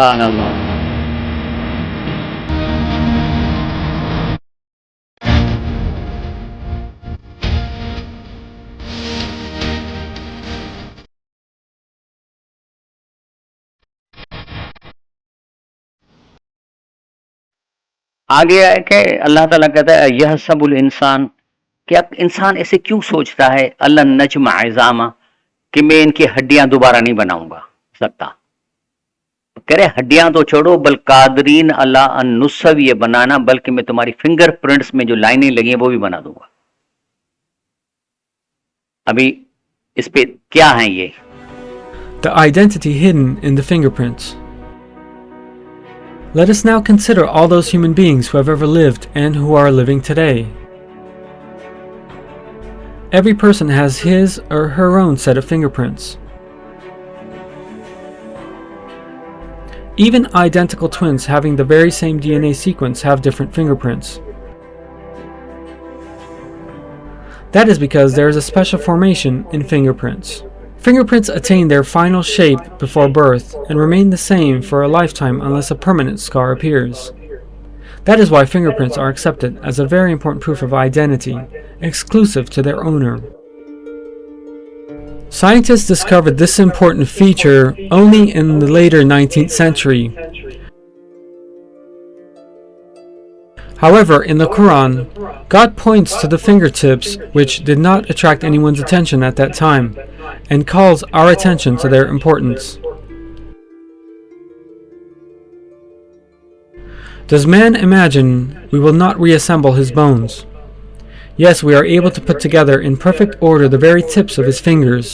سبحان اللہ. آگے ہے کہ اللہ تعالیٰ کہتا ہے یہ سب الانسان، کیا انسان ایسے کیوں سوچتا ہے اللہ نجمع عظاما، کہ میں ان کی ہڈیاں دوبارہ نہیں بناؤں گا سکتا. کہہ رہے ہڈیاں تو چھوڑو، بل قادرین اللہ ان نسوی یہ بنانا، بلکہ میں تمہاری فنگر پرنٹس میں جو لائنیں لگی ہیں وہ بھی بنا دوں گا. ابھی اس پہ کیا ہیں یہ؟ The identity hidden in the fingerprints. Let us now consider all those human beings who have ever lived and who are living today. Every person has his or her own set of fingerprints. Even identical twins having the very same DNA sequence have different fingerprints. That is because there is a special formation in fingerprints. Fingerprints attain their final shape before birth and remain the same for a lifetime unless a permanent scar appears. That is why fingerprints are accepted as a very important proof of identity, exclusive to their owner. Scientists discovered this important feature only in the later 19th century. However, in the Quran, God points to the fingertips, which did not attract anyone's attention at that time, and calls our attention to their importance. Does man imagine we will not reassemble his bones? Yes, we are able to put together in perfect order the very tips of his fingers.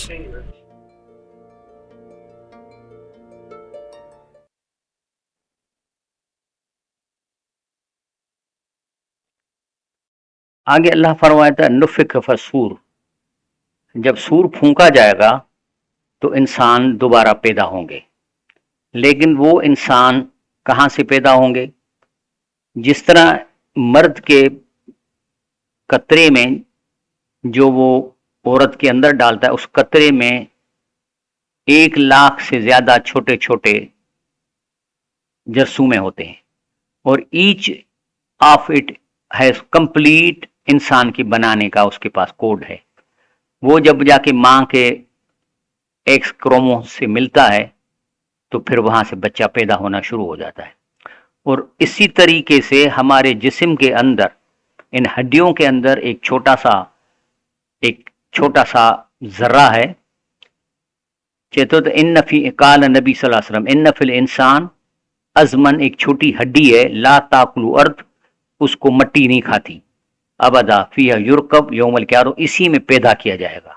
آگے اللہ فرماتا ہے نفخ فصور، جب سور پھونکا جائے گا تو انسان دوبارہ پیدا ہوں گے. لیکن وہ انسان کہاں سے پیدا ہوں گے؟ جس طرح مرد کے قطرے میں جو وہ عورت کے اندر ڈالتا ہے، اس قطرے میں 1,00,000 سے زیادہ چھوٹے چھوٹے جرثومے ہوتے ہیں، اور each of it has complete انسان کی بنانے کا اس کے پاس کوڈ ہے. وہ جب جا کے ماں کے ایکس کرومو سے ملتا ہے تو پھر وہاں سے بچہ پیدا ہونا شروع ہو جاتا ہے. اور اسی طریقے سے ہمارے جسم کے اندر، ان ہڈیوں کے اندر ایک چھوٹا سا ذرہ ہے. کہتے تو ان فی قال نبی صلی اللہ علیہ وسلم ان فی الانسان ازمن، ایک چھوٹی ہڈی ہے، لا تاکل ارض، اس کو مٹی نہیں کھاتی، ابدا فیہا یرکب یوم القیامہ، اسی میں پیدا کیا جائے گا.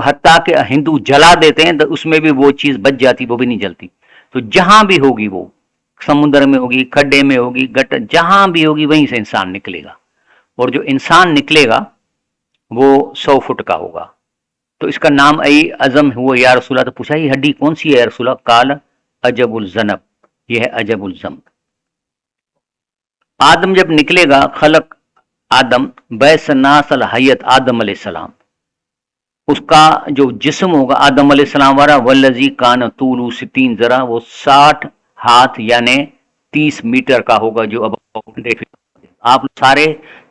حتیٰ کہ ہندو جلا دیتے ہیں تو اس میں بھی وہ چیز بچ جاتی، وہ بھی نہیں جلتی. تو جہاں بھی ہوگی، وہ سمندر میں ہوگی، کھڈے میں ہوگی، گٹر جہاں بھی ہوگی، وہیں سے انسان نکلے گا. اور جو انسان نکلے گا وہ 100 فٹ کا ہوگا. تو اس کا نام ای عظم ہوا یا رسول اللہ. تو پوچھا یہ ہڈی کون سی ہے یا رسول اللہ؟ قال عجب الذنب، یہ ہے عجب الذنب. آدم جب نکلے گا، خلق آدم بیس ناس الحیت آدم علیہ السلام، اس کا جو جسم ہوگا آدم علیہ السلام والا، والذی کان طول 60 ذرا، وہ 60 ہاتھ یعنی 30 میٹر کا ہوگا. جو اب آپ سارے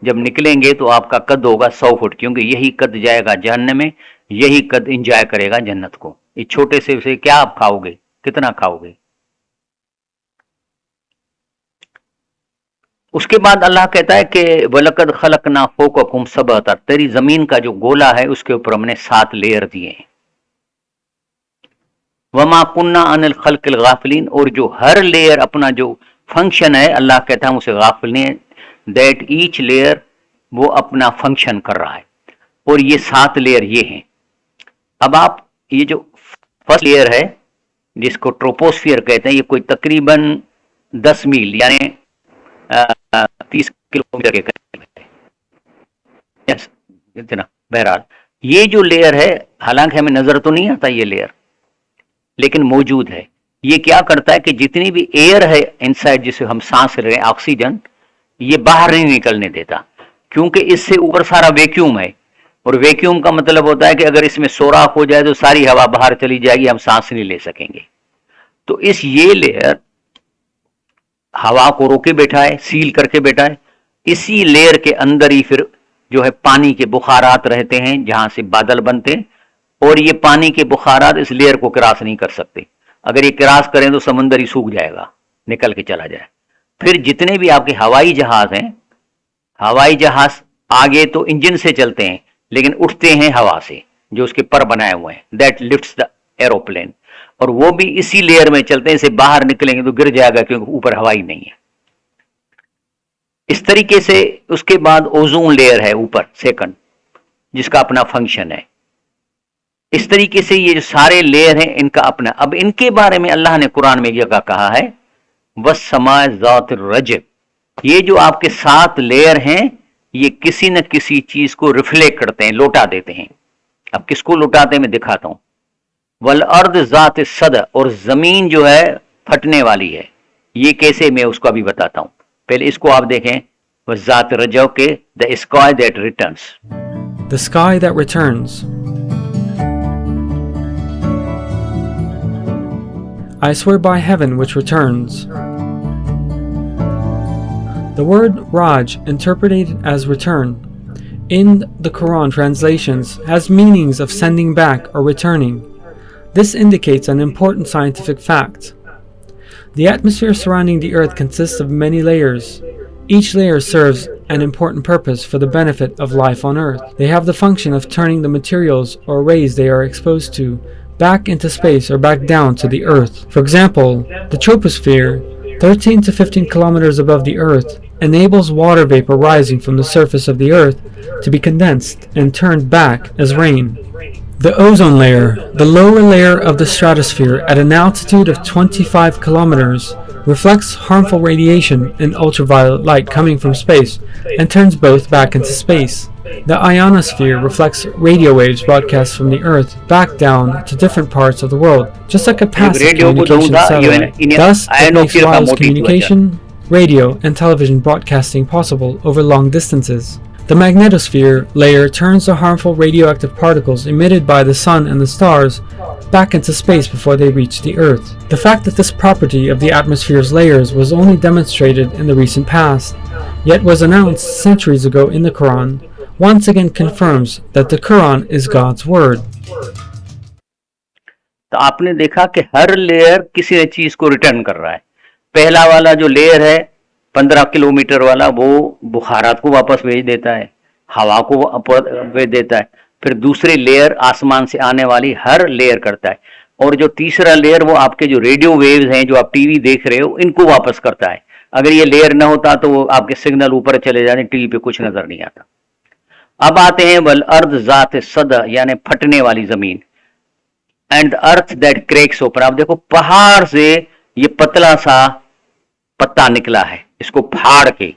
جب نکلیں گے تو آپ کا قد ہوگا 100 فٹ، کیونکہ یہی قد جائے گا جہنم میں، یہی قد انجوائے کرے گا جنت کو. اس چھوٹے سے کیا آپ کھاؤ گے، کتنا کھاؤ گے؟ اس کے بعد اللہ کہتا ہے کہ وَلَقَدْ خَلَقْنَا فَوْقَكُمْ سَبْعَ طَرَائِقَ، تیری زمین کا جو گولا ہے اس کے اوپر ہم نے 7 لیئر دیے ہیں. وَمَا كُنَّا عَنِ الْخَلْقِ الْغَافِلِينَ، اور جو ہر لیئر اپنا جو فنکشن ہے اللہ کہتا ہے ہم اسے غافل نہیں، دیٹ ایچ لیئر وہ اپنا فنکشن کر رہا ہے. اور یہ 7 لیئر یہ ہیں. اب آپ یہ جو فرسٹ لیئر ہے جس کو ٹروپوسفیئر کہتے ہیں، یہ کوئی تقریباً 10 میل یعنی 30 کلومیٹر کے قریب ہے. اتنا بہرحال یہ جو لیئر ہے، حالانکہ ہمیں نظر تو نہیں آتا یہ لیئر، لیکن موجود ہے. یہ کیا کرتا ہے کہ جتنی بھی ایئر ہے انسائڈ جسے ہم سانس لے رہے ہیں، آکسیجن، یہ باہر نہیں نکلنے دیتا، کیونکہ اس سے اوپر سارا ویکیوم ہے. اور ویکیوم کا مطلب ہوتا ہے کہ اگر اس میں سوراخ ہو جائے تو ساری ہوا باہر چلی جائے گی، ہم سانس نہیں لے سکیں گے. تو اس یہ لیئر ہوا کو روکے بیٹھا ہے, سیل کر کے بیٹھا ہے. اسی لیئر کے اندر ہی پھر جو ہے پانی کے بخارات رہتے ہیں جہاں سے بادل بنتے ہیں, اور یہ پانی کے بخارات اس لیئر کو کراس نہیں کر سکتے. اگر یہ کراس کریں تو سمندر ہی سوکھ جائے گا, نکل کے چلا جائے. پھر جتنے بھی آپ کے ہوائی جہاز ہیں, ہوائی جہاز آگے تو انجن سے چلتے ہیں لیکن اٹھتے ہیں ہوا سے, جو اس کے پر بنائے ہوئے ہیں, دیٹ لفٹس دا ایروپلین, اور وہ بھی اسی لیئر میں چلتے ہیں. اسے باہر نکلیں گے تو گر جائے گا کیونکہ اوپر ہوا ہی نہیں ہے. اس طریقے سے اس کے بعد اوزون لیئر ہے اوپر سیکنڈ, جس کا اپنا فنکشن ہے. اس طریقے سے یہ جو سارے لیئر ہیں ان کا اپنا. اب ان کے بارے میں اللہ نے قرآن میں یہ کہا ہے وَالسَّمَاءِ ذَاتِ الرَّجْعِ, یہ جو آپ کے 7 لیئر ہیں یہ کسی نہ کسی چیز کو ریفلیکٹ کرتے ہیں, لوٹا دیتے ہیں. اب کس کو لوٹاتے ہیں میں دکھاتا ہوں. وَالْأَرْضِ ذَاتِ الصَّدْعِ, اور زمین جو ہے پھٹنے والی ہے. یہ کیسے, میں اس کو ابھی بتاتا ہوں. پہلے اس کو آپ دیکھیں وَالذَّاتِ الرَّجْعِ کے the sky that returns. The sky that returns. I swear by heaven which returns. The word Raj, interpreted as return, in the Quran translations has meanings of sending back or returning. This indicates an important scientific fact. The atmosphere surrounding the earth consists of many layers. Each layer serves an important purpose for the benefit of life on earth. They have the function of turning the materials or rays they are exposed to back into space or back down to the earth. For example, the troposphere, 13 to 15 kilometers above the earth, enables water vapor rising from the surface of the earth to be condensed and turned back as rain. The ozone layer, the lower layer of the stratosphere at an altitude of 25 kilometers, reflects harmful radiation and ultraviolet light coming from space and turns both back into space. The ionosphere reflects radio waves broadcast from the Earth back down to different parts of the world, just like a passive communication satellite. Thus, it makes wireless communication, radio, and television broadcasting possible over long distances. The magnetosphere layer turns the harmful radioactive particles emitted by the sun and the stars back into space before they reach the Earth. The fact that this property of the atmosphere's layers was only demonstrated in the recent past, yet was announced centuries ago in the Quran, once again confirms that the Quran is God's word. تو آپ نے دیکھا کہ ہر layer کسی نہ چیز کو return کر رہا ہے. پہلا والا جو لیئر ہے 15 کلومیٹر والا, وہ بخارات کو واپس بھیج دیتا ہے, ہوا کو بھیج دیتا ہے. پھر دوسری لیئر آسمان سے آنے والی ہر لیئر کرتا ہے, اور جو تیسرا لیئر وہ آپ کے جو ریڈیو ویوز ہیں جو آپ ٹی وی دیکھ رہے ہو ان کو واپس کرتا ہے. اگر یہ لیئر نہ ہوتا تو وہ آپ کے سگنل اوپر چلے جاتے, ٹی وی پہ کچھ نظر نہیں آتا. اب آتے ہیں والارض ذات الصدع, یعنی پھٹنے والی زمین, and earth that cracks open. آپ دیکھو پہاڑ سے یہ پتلا سا پتا نکلا ہے, اس کو پھاڑ کے.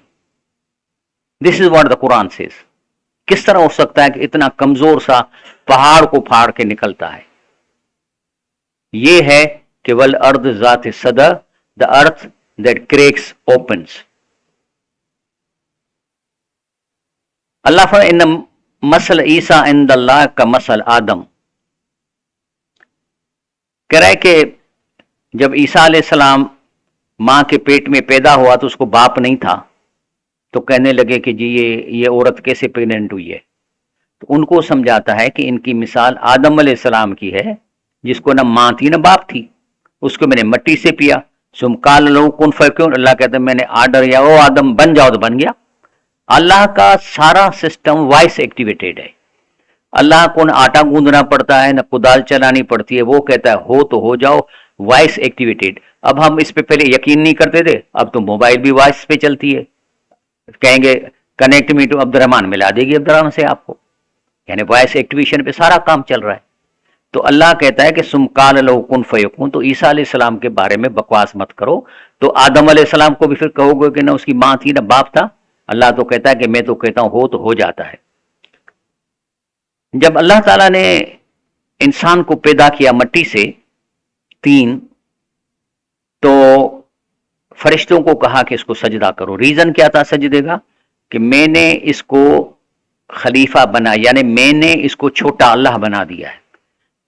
This is what the Quran says. کس طرح ہو سکتا ہے کہ اتنا کمزور سا پہاڑ کو پھاڑ کے نکلتا ہے؟ یہ ہے کہ والارض ذات الصدع, the earth that cracks opens. اللہ فرمائے ان مثل عیسیٰ عند اللہ کا مثل آدم. کہہ رہا ہے کہ جب عیسیٰ علیہ السلام ماں کے پیٹ میں پیدا ہوا تو اس کو باپ نہیں تھا, تو کہنے لگے کہ جی یہ عورت کیسے پریگننٹ ہوئی ہے. تو ان کو سمجھاتا ہے کہ ان کی مثال آدم علیہ السلام کی ہے, جس کو نہ ماں تھی نہ باپ تھی, اس کو میں نے مٹی سے پیا. سم قال لہو کن فیکون, اللہ کہتا ہے میں نے آرڈر یا او آدم بن جاؤ تو بن گیا. اللہ کا سارا سسٹم وائس ایکٹیویٹیڈ ہے. اللہ کو نہ آٹا گوندنا پڑتا ہے نہ کدال چلانی پڑتی ہے, وہ کہتا ہے ہو تو ہو جاؤ, وائس ایکٹیویٹیڈ. اب ہم اس پہ پہلے یقین نہیں کرتے تھے, اب تو موبائل بھی وائس پہ چلتی ہے. کہیں گے کنیکٹ می ٹو عبد الرحمان, ملا دے گی عبد الرحمان سے آپ کو, یعنی وائس ایکٹیویشن پہ سارا کام چل رہا ہے. تو اللہ کہتا ہے کہ سم قال لہو کن فیکون. تو عیسیٰ علیہ السلام کے بارے میں بکواس مت کرو. تو آدم علیہ السلام کو بھی پھر کہو گے کہ نہ اس کی ماں تھی نہ باپ تھا. اللہ تو کہتا ہے کہ میں تو کہتا ہوں ہو تو ہو جاتا ہے. جب اللہ تعالیٰ نے انسان کو پیدا کیا مٹی سے, 3, تو فرشتوں کو کہا کہ اس کو سجدہ کرو. ریزن کیا تھا سجدے کا؟ کہ میں نے اس کو خلیفہ بنا, یعنی میں نے اس کو چھوٹا اللہ بنا دیا ہے.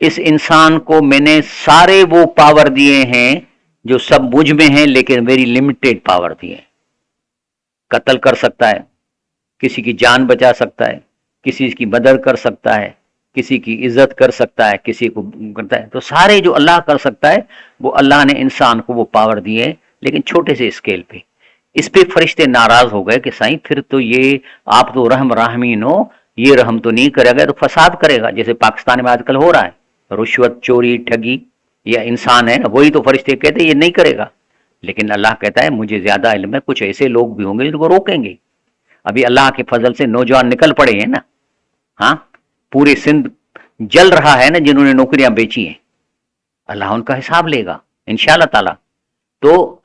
اس انسان کو میں نے سارے وہ پاور دیے ہیں جو سب مجھ میں ہیں لیکن ویری لمیٹیڈ پاور دی ہے. قتل کر سکتا ہے, کسی کی جان بچا سکتا ہے, کسی کی مدد کر سکتا ہے, کسی کی عزت کر سکتا ہے, کسی کو کرتا ہے. تو سارے جو اللہ کر سکتا ہے وہ اللہ نے انسان کو وہ پاور دی ہے, لیکن چھوٹے سے اسکیل پہ. اس پہ فرشتے ناراض ہو گئے کہ سائیں پھر تو یہ آپ تو رحم راہمین ہو, یہ رحم تو نہیں کرے گا تو فساد کرے گا, جیسے پاکستان میں آج کل ہو رہا ہے, رشوت, چوری, ٹھگی, یا انسان ہے وہی تو فرشتے کہتے ہیں یہ نہیں کرے گا. لیکن اللہ کہتا ہے مجھے زیادہ علم ہے, کچھ ایسے لوگ بھی ہوں گے جن کو روکیں گے. ابھی اللہ کے فضل سے نوجوان نکل پڑے ہیں نا, ہاں پورے سندھ جل رہا ہے نا جنہوں نے نوکریاں بیچی ہیں, اللہ ان کا حساب لے گا انشاءاللہ تعالی. تو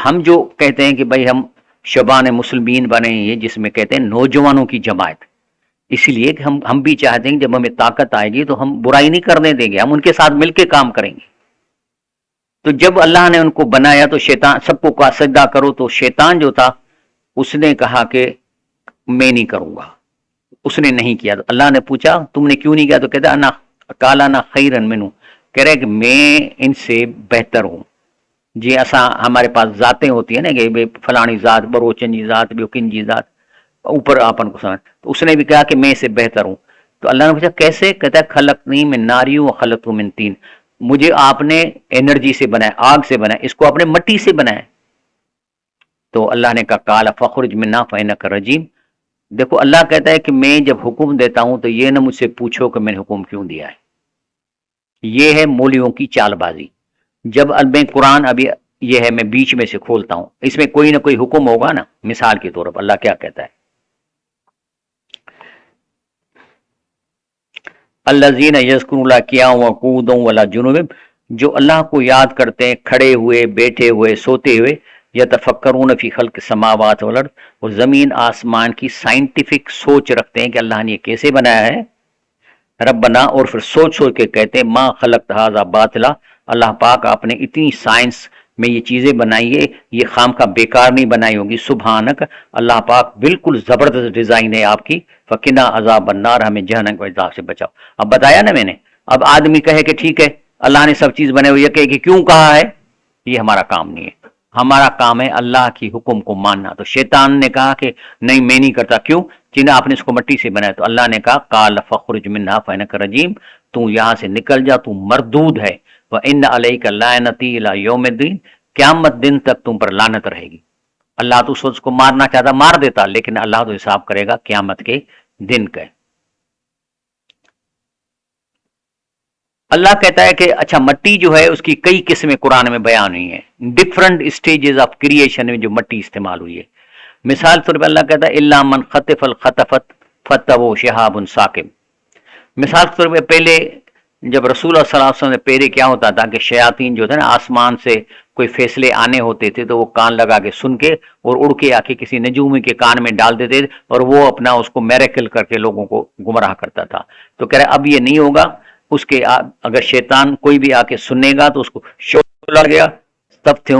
ہم جو کہتے ہیں کہ بھائی ہم شبان مسلمین بنے ہیں, جس میں کہتے ہیں نوجوانوں کی جماعت, اسی لیے کہ ہم بھی چاہتے ہیں کہ جب ہمیں طاقت آئے گی تو ہم برائی نہیں کرنے دیں گے, ہم ان کے ساتھ مل کے کام کریں گے. تو جب اللہ نے ان کو بنایا تو شیطان سب کو کہا سجدہ کرو, تو شیطان جو تھا اس نے کہا کہ میں نہیں کروں گا, اس نے نہیں کیا. تو اللہ نے پوچھا تم نے کیوں نہیں کیا, تو کہتا انا کالا نا خیرن منو, کہہ رہے کہ میں ان سے بہتر ہوں. جی ایسا ہمارے پاس ذاتیں ہوتی ہیں نا کہ فلانی ذات, بروچن جی ذات, بیوکن جی ذات, اوپر آپن کو سمجھ. تو اس نے بھی کہا کہ میں اس سے بہتر ہوں. تو اللہ نے پوچھا کیسے, کہتا ہے خلقنی من ناری و خلقت من طین, مجھے آپ نے انرجی سے بنایا, آگ سے بنایا, اس کو آپ نے مٹی سے بنایا. تو اللہ نے کہا قال فخرج منها فانک رجیم. دیکھو اللہ کہتا ہے کہ میں جب حکم دیتا ہوں تو یہ نہ مجھ سے پوچھو کہ میں نے حکم کیوں دیا ہے. یہ ہے مولیوں کی چال بازی. جب میں قرآن ابھی یہ ہے میں بیچ میں سے کھولتا ہوں, اس میں کوئی نہ کوئی حکم ہوگا نا. مثال کے طور پر اللہ کیا کہتا ہے, الذین یذکرون اللہ قیاما وقعودا وعلی جنوبہم, جو اللہ کو یاد کرتے ہیں کھڑے ہوئے, بیٹھے ہوئے, سوتے ہوئے. یتفکرون فی خلق السماوات والارض, اور زمین آسمان کی سائنٹیفک سوچ رکھتے ہیں کہ اللہ نے یہ کیسے بنایا ہے. ربنا, اور پھر سوچ سوچ کے کہتے ہیں ما خلقت ھذا باطلا, اللہ پاک آپ نے اتنی سائنس میں یہ چیزیں بنائی ہے, یہ خام کا بیکار نہیں بنائی ہوگی. سبحانک, اللہ پاک بالکل زبردست ڈیزائن ہے آپ کی. فقنا عذاب النار, ہمیں جہنم کے عذاب سے بچاؤ. اب بتایا نا میں نے. اب آدمی کہے کہ ٹھیک ہے اللہ نے سب چیز بنے ہوئی ہے, کہ کیوں کہا ہے, یہ ہمارا کام نہیں ہے. ہمارا کام ہے اللہ کی حکم کو ماننا. تو شیطان نے کہا کہ نہیں میں نہیں کرتا, کیوں, کہ آپ نے اس کو مٹی سے بنایا. تو اللہ نے کہا قال فخرج منها فانک رجیم, تو یہاں سے نکل جا, تو مردود ہے. وان علیک لعنتی الی یوم الدین, قیامت دن تک تم پر لعنت رہے گی. اللہ تو اس کو مارنا چاہتا مار دیتا, لیکن اللہ تو حساب کرے گا قیامت کے دن کا. اللہ کہتا ہے کہ اچھا مٹی جو ہے اس کی کئی قسمیں قرآن میں بیان ہوئی ہیں, ڈفرنٹ اسٹیجز آف کریشن میں جو مٹی استعمال ہوئی ہے. مثال طور پر اللہ کہتا ہے الا من خطف الخطفت فتبو شہاب ثاقب. مثال طور پر پہلے جب رسول اللہ صلی اللہ علیہ وسلم نے پہلے کیا ہوتا تھا کہ شیاطین جو تھے نا آسمان سے کوئی فیصلے آنے ہوتے تھے تو وہ کان لگا کے سن کے اور اڑ کے آ کے کسی نجومی کے کان میں ڈال دیتے تھے, اور وہ اپنا اس کو میریکل کر کے لوگوں کو گمراہ کرتا تھا. تو کہہ رہے اب یہ نہیں ہوگا. اس کے اگر شیطان کوئی بھی آ کے سنے گا تو اس کو شوق لگ گیا تب تھے,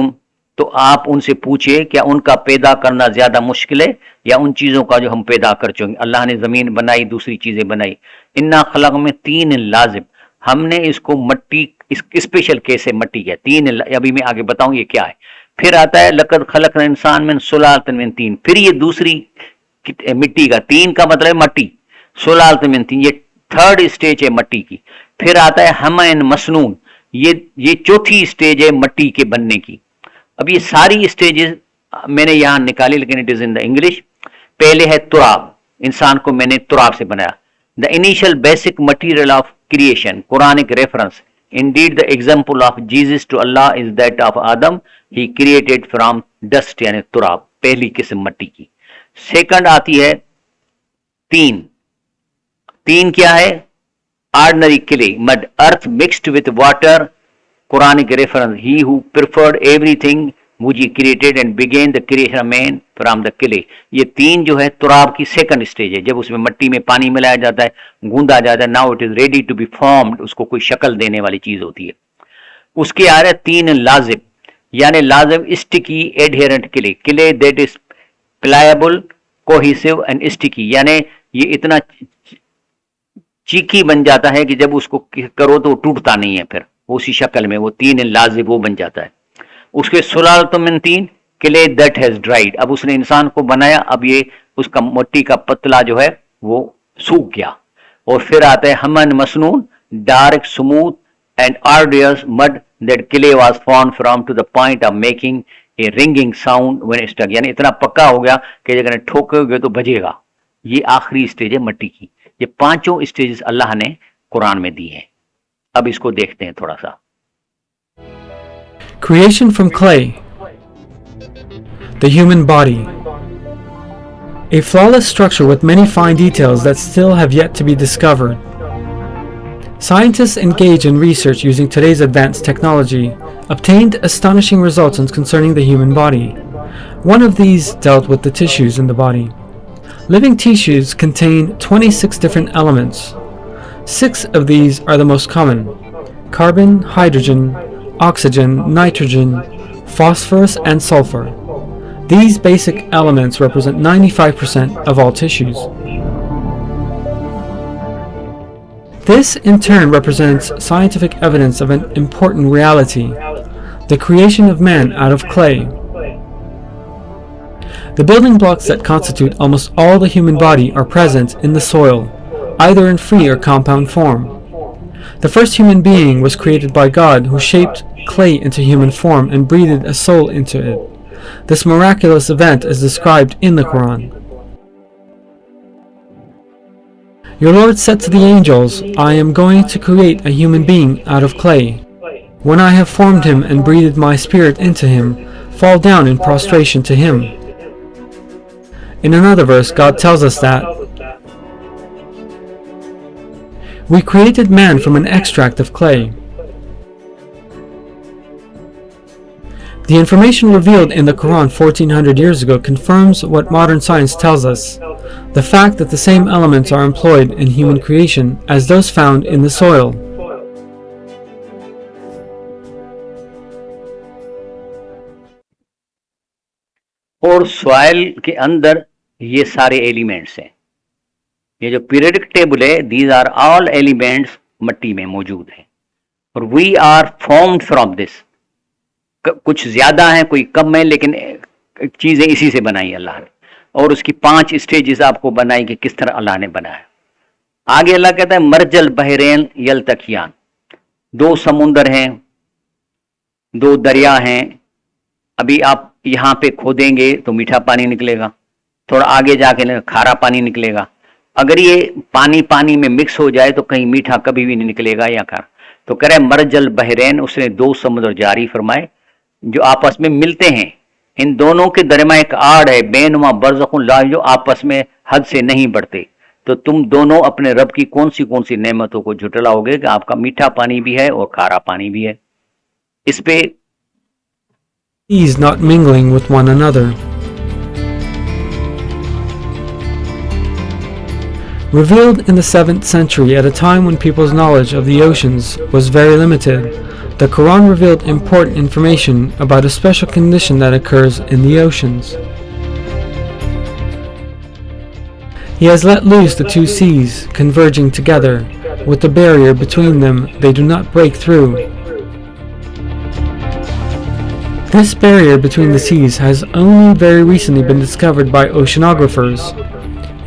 تو آپ ان سے پوچھئے کیا ان کا پیدا کرنا زیادہ مشکل ہے یا ان چیزوں کا جو ہم پیدا کر چکے. اللہ نے زمین بنائی, دوسری چیزیں بنائی. انا خلق میں تین لازم, ہم نے اس کو مٹی, اس اسپیشل کیس ہے مٹی ہے تین, ابھی میں آگے بتاؤں یہ کیا ہے. پھر آتا ہے لقد خلقنا انسان من سلالۃ من طین, پھر یہ دوسری مٹی کا, تین کا مطلب مٹی, سلالۃ من طین یہ تھرڈ اسٹیج ہے مٹی کی. پھر آتا ہے ہمین مسنون, یہ چوتھی اسٹیج ہے مٹی کے بننے کی. اب یہ ساری اسٹیجز میں نے یہاں نکالی لیکن it is in the English. پہلے ہے تراب, انسان کو میں نے تراب سے بنایا. The initial basic material of creation, Quranic reference. Indeed the example of Jesus to Allah is that of Adam, he created from dust یعنی تراب, پہلی قسم مٹی کی. سیکنڈ آتی ہے تین. تین کیا ہے, ordinary clay, mud, earth mixed with water. Quranic reference, he who preferred everything which he created and began the creation of man from the clay. یہ تین جو ہے تراب کی سیکنڈ اسٹیج ہے, جب اس میں مٹی میں پانی ملایا جاتا ہے, گوندا جاتا ہے, now it is ready to be formed, اس کو کوئی شکل دینے والی چیز ہوتی ہے. اس کے آ رہے تین لازم, یعنی لازم sticky ایڈہیرنٹ clay, clay that is pliable, cohesive and sticky, یعنی یہ اتنا چیکی بن جاتا ہے کہ جب اس کو کرو تو ٹوٹتا نہیں ہے. پھر اسی شکل میں وہ تین لازم وہ بن جاتا ہے. اس کے سلالۃ من طین کلے دیٹ ہیز ڈرائیڈ. اب اس نے انسان کو بنایا, اب یہ اس کا مٹی کا پتلا جو ہے وہ سوکھ گیا. اور پھر آتا ہے ہمن مسنون ڈارک اسموتھ اینڈ آرڈیس mud that clay was formed from to the point of making a ringing sound when stick. یعنی اتنا پکا ہو گیا کہ اگر ٹھوکو گے تو بجے گا. یہ آخری اسٹیج ہے مٹی کی. یہ پانچوں اسٹیجز اللہ نے قرآن میں دی ہیں. اب اس کو دیکھتے ہیں تھوڑا سا. Creation from clay. The human body. A flawless structure with many fine details that still have yet to be discovered. Scientists engaged in research using today's advanced technology obtained astonishing results concerning the human body. One of these dealt with the tissues in the body. Living tissues contain 26 different elements. 6 of these are the most common: carbon, hydrogen, oxygen, nitrogen, phosphorus, and sulfur. These basic elements represent 95% of all tissues. This in turn represents scientific evidence of an important reality: the creation of man out of clay. The building blocks that constitute almost all the human body are present in the soil, either in free or compound form. The first human being was created by God, who shaped clay into human form and breathed a soul into it. This miraculous event is described in the Quran. Your Lord said to the angels, I am going to create a human being out of clay. When I have formed him and breathed my spirit into him, fall down in prostration to him. In another verse, God tells us that we created man from an extract of clay. The information revealed in the Quran 1400 years ago confirms what modern science tells us: the fact that the same elements are employed in human creation as those found in the soil. اور soil کے اندر یہ سارے elements ہیں. یہ جو periodic table ہے, these are all elements مٹی میں موجود ہیں. اور we are formed from this. کچھ زیادہ ہیں, کوئی کم ہے, لیکن چیزیں اسی سے بنائی اللہ نے. اور اس کی 5 اسٹیجز آپ کو بنائی کہ کس طرح اللہ نے بنایا. آگے اللہ کہتا ہے مرجل بحرین یلتقیان. 2 سمندر ہیں, 2 دریا ہیں. ابھی آپ یہاں پہ کھودیں گے تو میٹھا پانی نکلے گا, تھوڑا آگے جا کے کھارا پانی نکلے گا. اگر یہ پانی میں مکس ہو جائے تو کہیں میٹھا کبھی بھی نہیں نکلے گا یا کھارا. تو کہہ رہے مرجل بحرین, اس نے 2 سمندر جاری فرمائے جو آپس میں ملتے ہیں. ان دونوں کے درمیان ایک آڑ ہے, بینما برزخ لا, جو آپس میں حد سے نہیں بڑھتے. تو تم دونوں اپنے رب کی کون سی نعمتوں کو جھٹلاؤ گے کہ آپ کا میٹھا پانی بھی ہے اور کھارا پانی بھی ہے. اس پہ These not mingling with one another. Revealed in the 7th century at a time when people's knowledge of the oceans was very limited, the Quran revealed important information about a special condition that occurs in the oceans. He has let loose the 2 seas converging together. With the barrier between them, they do not break through. This barrier between the seas has only very recently been discovered by oceanographers.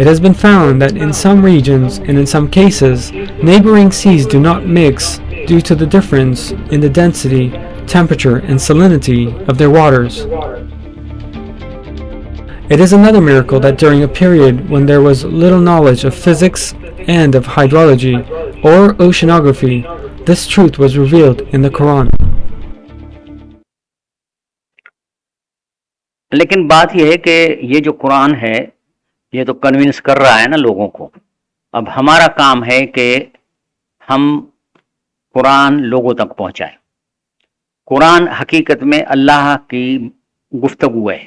It has been found that in some regions and in some cases, neighboring seas do not mix due to the difference in the density, temperature, and salinity of their waters. It is another miracle that during a period when there was little knowledge of physics and of hydrology or oceanography, this truth was revealed in the Quran. لیکن بات یہ ہے کہ یہ جو قرآن ہے یہ تو کنونس کر رہا ہے نا لوگوں کو. اب ہمارا کام ہے کہ ہم قرآن لوگوں تک پہنچائیں. قرآن حقیقت میں اللہ کی گفتگو ہے,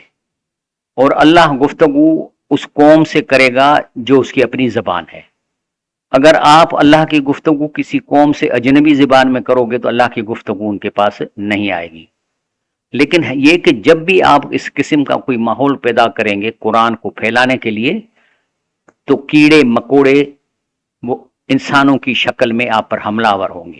اور اللہ گفتگو اس قوم سے کرے گا جو اس کی اپنی زبان ہے. اگر آپ اللہ کی گفتگو کسی قوم سے اجنبی زبان میں کرو گے تو اللہ کی گفتگو ان کے پاس نہیں آئے گی. لیکن یہ کہ جب بھی آپ اس قسم کا کوئی ماحول پیدا کریں گے قرآن کو پھیلانے کے لیے, تو کیڑے مکوڑے وہ انسانوں کی شکل میں آپ پر حملہ آور ہوں گے.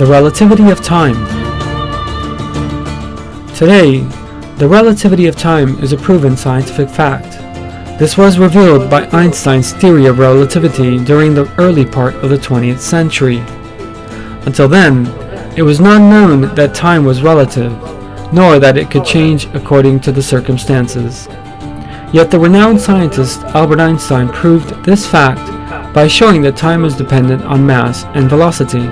The relativity of time. Today, the relativity of time is a proven scientific fact. This was revealed by Einstein's theory of relativity during the early part of the 20th century. Until then, it was not known that time was relative, nor that it could change according to the circumstances. Yet the renowned scientist Albert Einstein proved this fact by showing that time is dependent on mass and velocity.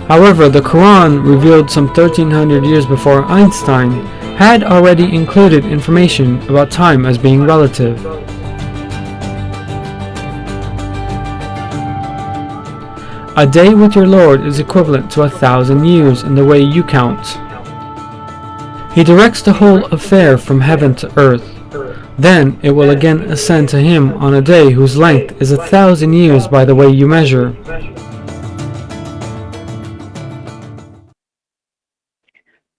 However, the Quran, revealed some 1300 years before Einstein, had already included information about time as being relative. A day with your Lord is equivalent to 1,000 years in the way you count. He directs the whole affair from heaven to earth. Then it will again ascend to him on a day whose length is 1,000 years by the way you measure.